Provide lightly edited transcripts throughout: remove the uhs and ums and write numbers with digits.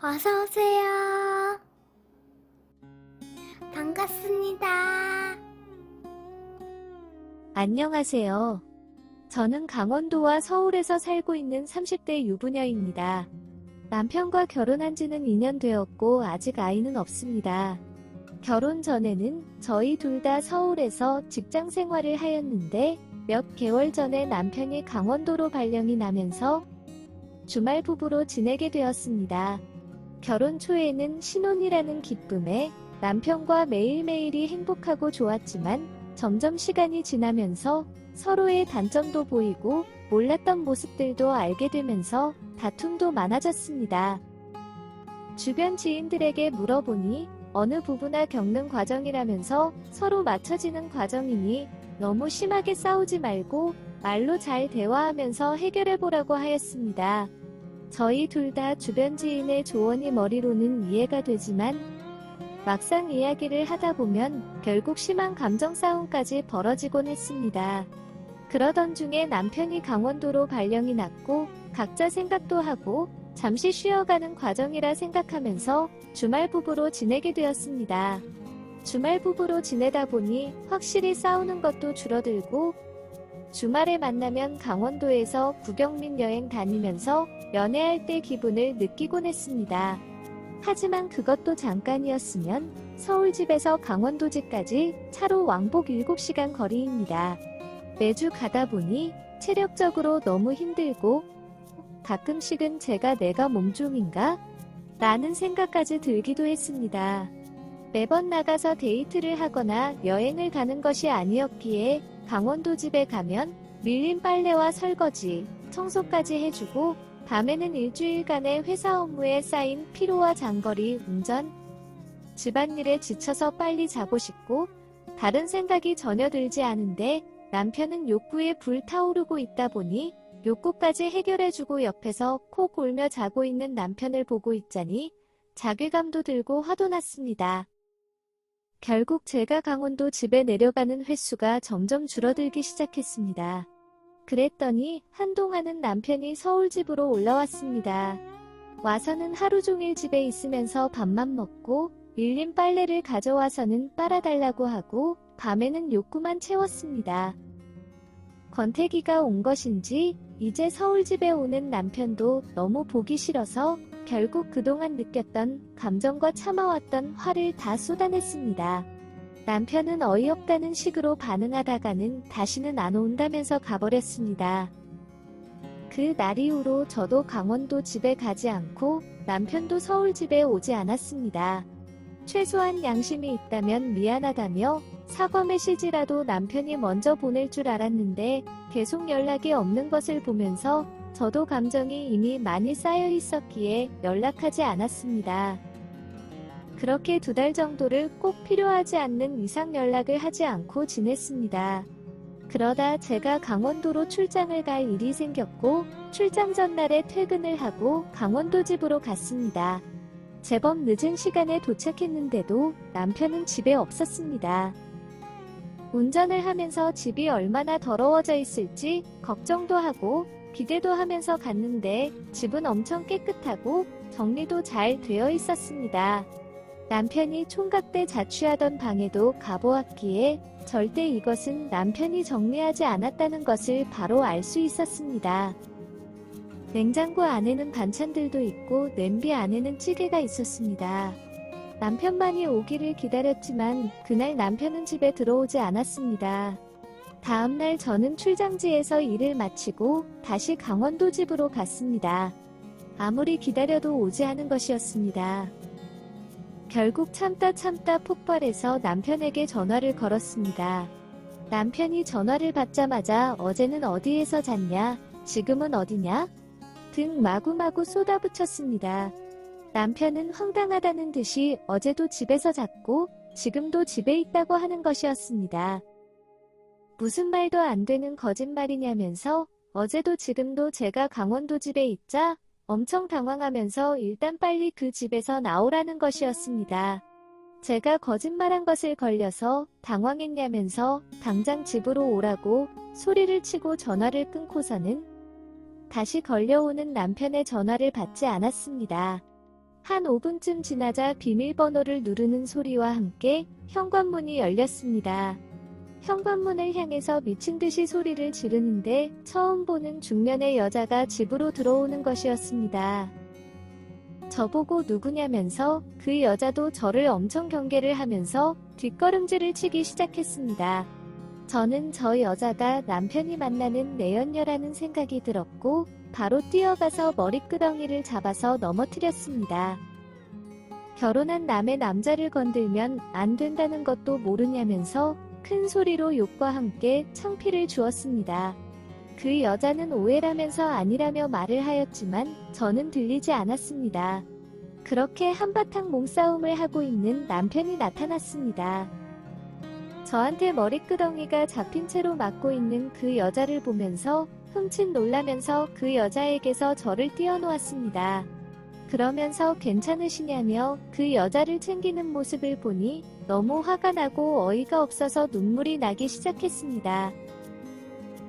어서오세요. 반갑습니다. 안녕하세요. 저는 강원도와 서울에서 살고 있는 30대 유부녀입니다. 남편과 결혼한 지는 2년 되었고 아직 아이는 없습니다. 결혼 전에는 저희 둘 다 서울에서 직장 생활을 하였는데 몇 개월 전에 남편이 강원도로 발령이 나면서 주말 부부로 지내게 되었습니다. 결혼 초에는 신혼이라는 기쁨에 남편과 매일매일이 행복하고 좋았지만 점점 시간이 지나면서 서로의 단점도 보이고 몰랐던 모습들도 알게 되면서 다툼도 많아졌습니다. 주변 지인들에게 물어보니 어느 부부나 겪는 과정이라면서 서로 맞춰지는 과정이니 너무 심하게 싸우지 말고 말로 잘 대화하면서 해결해보라고 하였습니다. 저희 둘 다 주변 지인의 조언이 머리로는 이해가 되지만 막상 이야기를 하다 보면 결국 심한 감정 싸움까지 벌어지곤 했습니다. 그러던 중에 남편이 강원도로 발령이 났고 각자 생각도 하고 잠시 쉬어가는 과정이라 생각하면서 주말 부부로 지내게 되었습니다. 주말 부부로 지내다 보니 확실히 싸우는 것도 줄어들고 주말에 만나면 강원도에서 구경 및 여행 다니면서 연애할 때 기분을 느끼곤 했습니다. 하지만 그것도 잠깐이었으면 서울 집에서 강원도 집까지 차로 왕복 7시간 거리입니다. 매주 가다 보니 체력적으로 너무 힘들고 가끔씩은 내가 몸종인가? 라는 생각까지 들기도 했습니다. 매번 나가서 데이트를 하거나 여행을 가는 것이 아니었기에 강원도 집에 가면 밀린 빨래와 설거지, 청소까지 해주고 밤에는 일주일간의 회사 업무에 쌓인 피로와 장거리 운전, 집안일에 지쳐서 빨리 자고 싶고 다른 생각이 전혀 들지 않은데 남편은 욕구에 불타오르고 있다 보니 욕구까지 해결해주고 옆에서 코 골며 자고 있는 남편을 보고 있자니 자괴감도 들고 화도 났습니다. 결국 제가 강원도 집에 내려가는 횟수가 점점 줄어들기 시작했습니다. 그랬더니 한동안은 남편이 서울 집으로 올라왔습니다. 와서는 하루 종일 집에 있으면서 밥만 먹고 밀린 빨래를 가져와서는 빨아달라고 하고 밤에는 욕구만 채웠습니다. 권태기가 온 것인지 이제 서울 집에 오는 남편도 너무 보기 싫어서 결국 그동안 느꼈던 감정과 참아왔던 화를 다 쏟아냈습니다. 남편은 어이없다는 식으로 반응하다가는 다시는 안 온다면서 가버렸습니다. 그 날 이후로 저도 강원도 집에 가지 않고 남편도 서울 집에 오지 않았습니다. 최소한 양심이 있다면 미안하다며 사과 메시지라도 남편이 먼저 보낼 줄 알았는데 계속 연락이 없는 것을 보면서 저도 감정이 이미 많이 쌓여 있었기에 연락하지 않았습니다. 그렇게 2달 정도를 꼭 필요하지 않는 이상 연락을 하지 않고 지냈습니다. 그러다 제가 강원도로 출장을 갈 일이 생겼고 출장 전날에 퇴근을 하고 강원도 집으로 갔습니다. 제법 늦은 시간에 도착했는데도 남편은 집에 없었습니다. 운전을 하면서 집이 얼마나 더러워져 있을지 걱정도 하고 기대도 하면서 갔는데 집은 엄청 깨끗하고 정리도 잘 되어 있었습니다. 남편이 총각 때 자취하던 방에도 가보았기에 절대 이것은 남편이 정리하지 않았다는 것을 바로 알 수 있었습니다. 냉장고 안에는 반찬들도 있고 냄비 안에는 찌개가 있었습니다. 남편만이 오기를 기다렸지만 그날 남편은 집에 들어오지 않았습니다. 다음날 저는 출장지에서 일을 마치고 다시 강원도 집으로 갔습니다. 아무리 기다려도 오지 않은 것이었습니다. 결국 참다 폭발해서 남편에게 전화를 걸었습니다. 남편이 전화를 받자마자 어제는 어디에서 잤냐? 지금은 어디냐? 등 마구마구 쏟아붙였습니다. 남편은 황당하다는 듯이 어제도 집에서 잤고 지금도 집에 있다고 하는 것이었습니다. 무슨 말도 안 되는 거짓말이냐면서 어제도 지금도 제가 강원도 집에 있자 엄청 당황하면서 일단 빨리 그 집에서 나오라는 것이었습니다. 제가 거짓말한 것을 걸려서 당황했냐면서 당장 집으로 오라고 소리를 치고 전화를 끊고서는 다시 걸려오는 남편의 전화를 받지 않았습니다. 한 5분쯤 지나자 비밀번호를 누르는 소리와 함께 현관문이 열렸습니다. 현관문을 향해서 미친 듯이 소리를 지르는데 처음 보는 중년의 여자가 집으로 들어오는 것이었습니다. 저보고 누구냐면서 그 여자도 저를 엄청 경계를 하면서 뒷걸음질을 치기 시작했습니다. 저는 저 여자가 남편이 만나는 내연녀라는 생각이 들었고 바로 뛰어가서 머리끄덩이를 잡아서 넘어뜨렸습니다. 결혼한 남의 남자를 건들면 안 된다는 것도 모르냐면서 큰 소리로 욕과 함께 창피를 주었습니다. 그 여자는 오해라면서 아니라며 말을 하였지만 저는 들리지 않았습니다. 그렇게 한바탕 몸싸움을 하고 있는 남편이 나타났습니다. 저한테 머리끄덩이가 잡힌 채로 맞고 있는 그 여자를 보면서 흠칫 놀라면서 그 여자에게서 저를 띄워놓았습니다. 그러면서 괜찮으시냐며 그 여자를 챙기는 모습을 보니 너무 화가 나고 어이가 없어서 눈물이 나기 시작했습니다.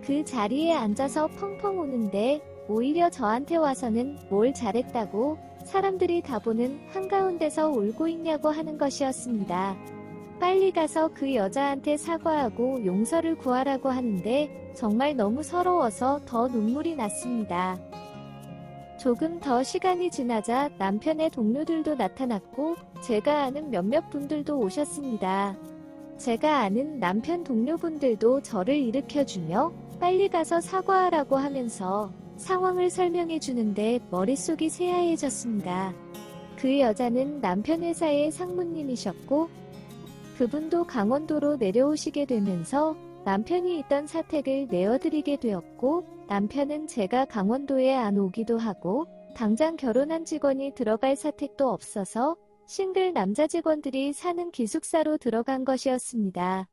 그 자리에 앉아서 펑펑 우는데 오히려 저한테 와서는 뭘 잘했다고 사람들이 다 보는 한가운데서 울고 있냐고 하는 것이었습니다. 빨리 가서 그 여자한테 사과하고 용서를 구하라고 하는데 정말 너무 서러워서 더 눈물이 났습니다. 조금 더 시간이 지나자 남편의 동료들도 나타났고 제가 아는 몇몇 분들도 오셨습니다. 제가 아는 남편 동료분들도 저를 일으켜주며 빨리 가서 사과하라고 하면서 상황을 설명해 주는데 머릿속이 새하얘졌습니다. 그 여자는 남편 회사의 상무님이셨고 그분도 강원도로 내려오시게 되면서 남편이 있던 사택을 내어드리게 되었고 남편은 제가 강원도에 안 오기도 하고 당장 결혼한 직원이 들어갈 사택도 없어서 싱글 남자 직원들이 사는 기숙사로 들어간 것이었습니다.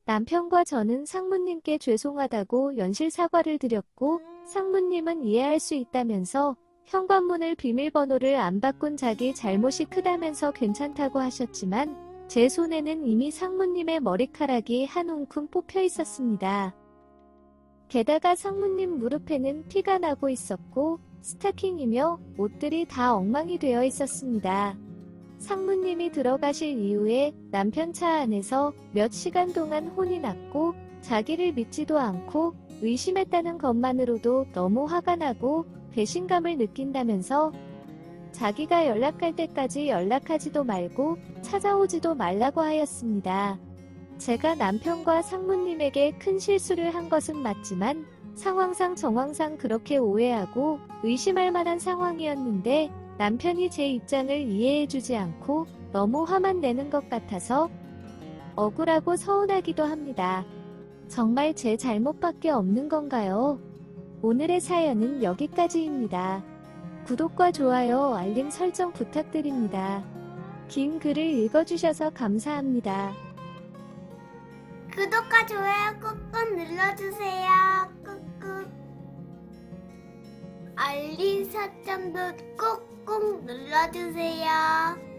남편과 저는 상무님께 죄송하다고 연실 사과를 드렸고 상무님은 이해할 수 있다면서 현관문을 비밀번호를 안 바꾼 자기 잘못이 크다면서 괜찮다고 하셨지만 제 손에는 이미 상무님의 머리카락이 한 움큼 뽑혀 있었습니다. 게다가 상무님 무릎에는 피가 나고 있었고 스타킹이며 옷들이 다 엉망이 되어 있었습니다. 상무님이 들어가실 이후에 남편 차 안에서 몇 시간 동안 혼이 났고 자기를 믿지도 않고 의심했다는 것만으로도 너무 화가 나고 배신감을 느낀다면서 자기가 연락할 때까지 연락하지도 말고 찾아오지도 말라고 하였습니다. 제가 남편과 상무님에게 큰 실수를 한 것은 맞지만 상황상 정황상 그렇게 오해하고 의심할 만한 상황이었는데 남편이 제 입장을 이해해주지 않고 너무 화만 내는 것 같아서 억울하고 서운하기도 합니다. 정말 제 잘못밖에 없는 건가요? 오늘의 사연은 여기까지입니다. 구독과 좋아요, 알림 설정 부탁드립니다. 긴 글을 읽어주셔서 감사합니다. 구독과 좋아요 꾹꾹 눌러주세요. 꾹꾹. 알림 설정도 꾹꾹 눌러주세요.